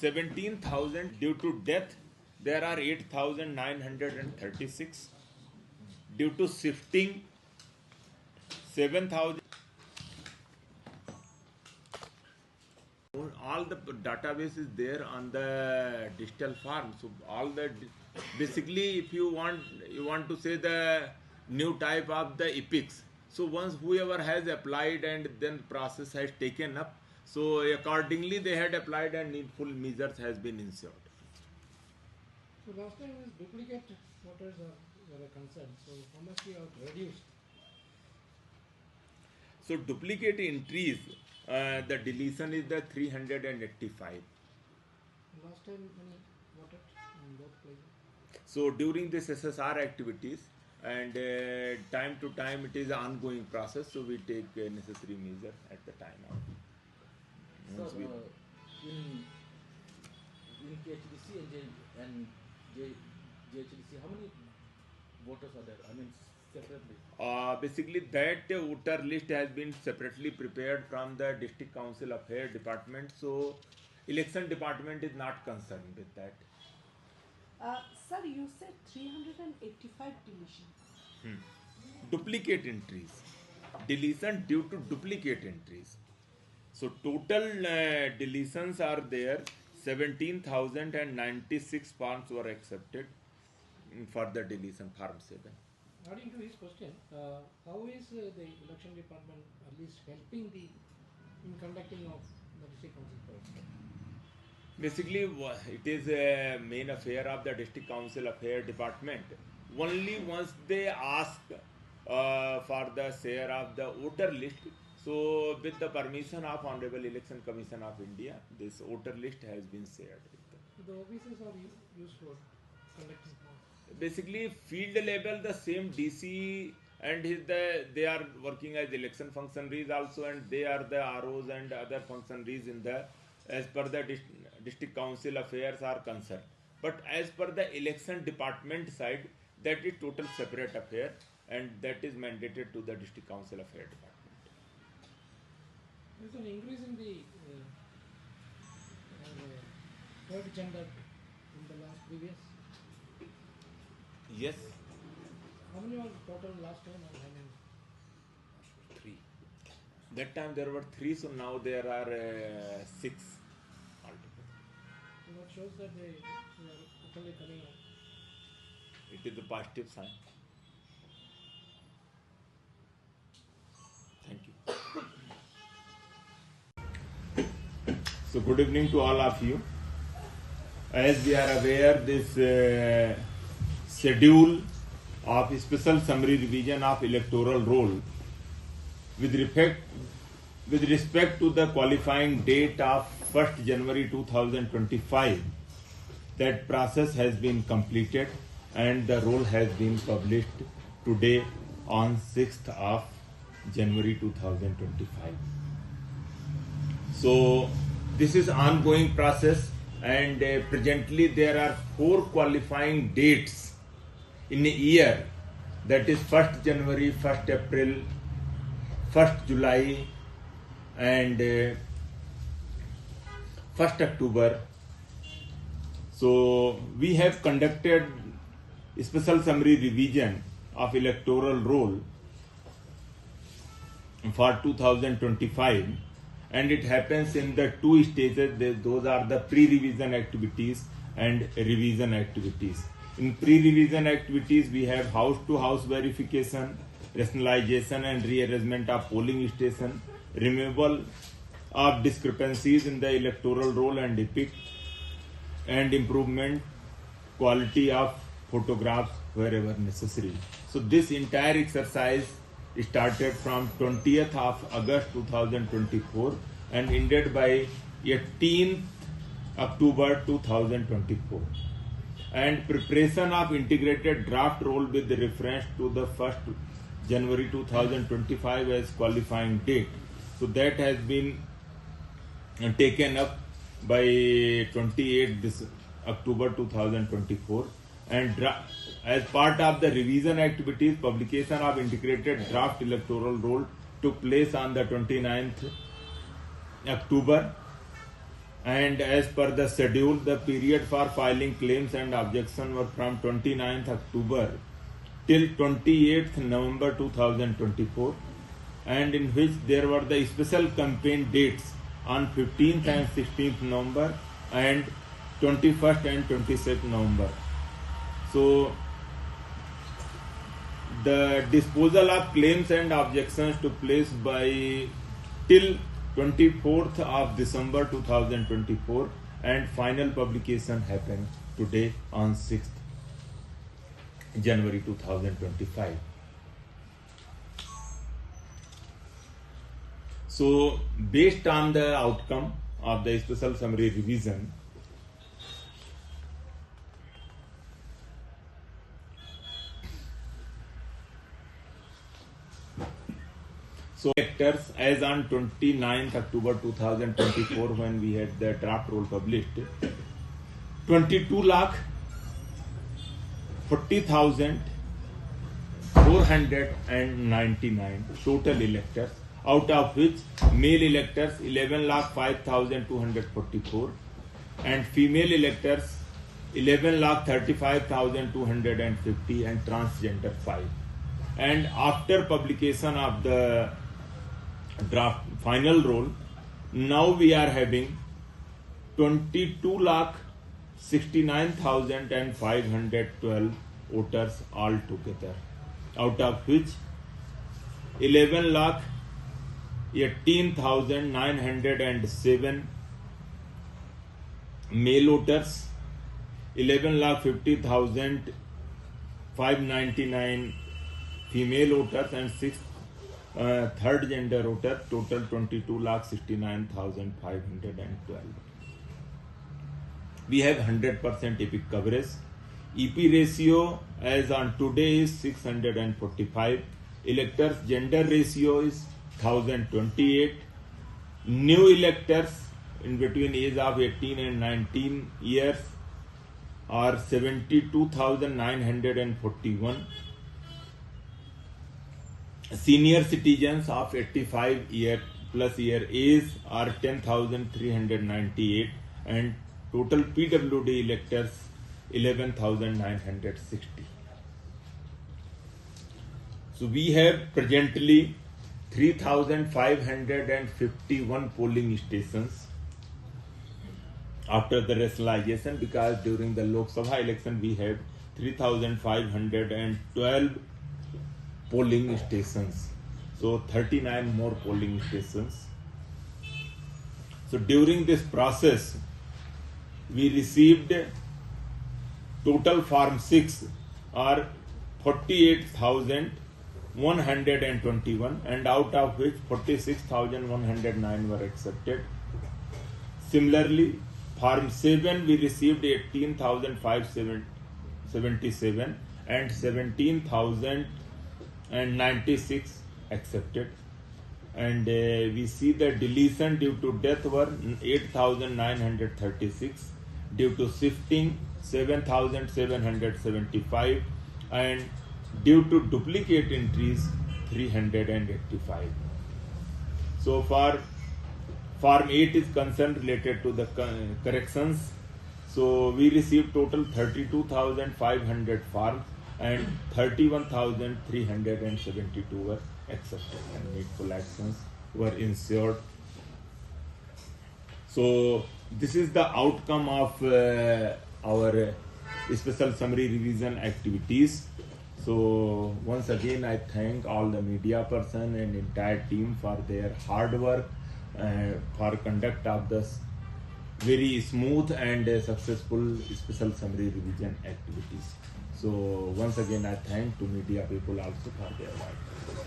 17,000 due to death. There are 8,936. Due to shifting, 7,000. All the database is there on the digital form. So all the basically, if you want to say the new type of the epics. So once whoever has applied and then process has taken up, so accordingly they had applied and needful measures has been ensured. So last time is duplicate voters were a concern. So how much you have reduced? So duplicate entries, the deletion is the 385. Last time many voted in both places. So during this SSR activities and time to time it is an ongoing process. So we take necessary measure at the time of. So in KHDC and JHDC, how many voters are there? I mean separately. Basically that voter list has been separately prepared from the District Council Affairs Department. So election department is not concerned with that. Sir, you said 385 deletions. Duplicate entries. Deletion due to duplicate entries. So total deletions are there. 17,096 forms were accepted for the deletion form 7. Adding to his question, how is the election department at least helping in conducting of the district council polls? Basically, it is a main affair of the District Council Affairs Department. Only once they ask for the share of the voter list, so with the permission of Honorable Election Commission of India, this voter list has been shared with them. So the officers are used for conducting polls. Basically, field level, the same DC and they are working as election functionaries also, and they are the ROs and other functionaries in the as per the district council affairs are concerned. But as per the election department side, that is total separate affair, and that is mandated to the district council affairs department. There's an increase in the third gender in the last previous. Yes. How many were total last time and how many? 3. That time there were 3, so now there are 6 altogether. So that shows that they are totally coming out. It is a positive sign. Thank you. So good evening to all of you. As we are aware, this schedule of special summary revision of electoral roll with respect to the qualifying date of 1st January 2025, that process has been completed and the roll has been published today on 6th of January 2025. So this is ongoing process, and presently there are 4 qualifying dates in a year, that is 1st January, 1st April, 1st July and 1st October. So we have conducted a special summary revision of electoral roll for 2025, and it happens in the 2 stages. Those are the pre-revision activities and revision activities. In pre-revision activities, we have house-to-house verification, rationalization and rearrangement of polling station, removal of discrepancies in the electoral roll and EPIC, and improvement quality of photographs wherever necessary. So this entire exercise started from 20th of August 2024 and ended by 18th October 2024. And preparation of integrated draft roll with reference to the 1st January 2025 as qualifying date. So that has been taken up by 28th October 2024, and as part of the revision activities, publication of integrated draft electoral roll took place on the 29th October, And as per the schedule, the period for filing claims and objections were from 29th October till 28th November 2024, and in which there were the special campaign dates on 15th and 16th November and 21st and 26th November. So the disposal of claims and objections took place by till 24th of December 2024, and final publication happened today on 6th January 2025. So based on the outcome of the special summary revision, so electors, as on 29th October 2024, when we had the draft roll published, 22,40,499 total electors, out of which male electors 11,05,244 and female electors 11,35,250 and transgender 5. And after publication of the draft final roll, now we are having 22,69,512 voters altogether, out of which 11,18,907 male voters, 11,50,599 female voters, and 6 third gender voters, total 22,69,512. We have 100% epic coverage. EP ratio as on today is 645. Electors gender ratio is 1028. New electors in between age of 18 and 19 years are 72,941. Senior citizens of 85 plus year age are 10,398, and total PWD electors 11,960. So we have presently 3,551 polling stations after the rationalization, because during the Lok Sabha election we had 3,512 polling stations, so 39 more polling stations. So during this process we received total Form 6 are 48,121, and out of which 46,109 were accepted. Similarly, Form 7 we received 18,577 and 17,096 accepted, and we see the deletion due to death were 8,936, due to shifting 7,775, and due to duplicate entries 385. So far Form 8 is concerned related to the corrections. So we received total 32,500 forms and 31,372 were accepted, and needful actions were ensured. So this is the outcome of our special summary revision activities. So once again I thank all the media person and entire team for their hard work for conduct of this very smooth and successful special summary revision activities. So once again I thank to media people also for their work. Thank you.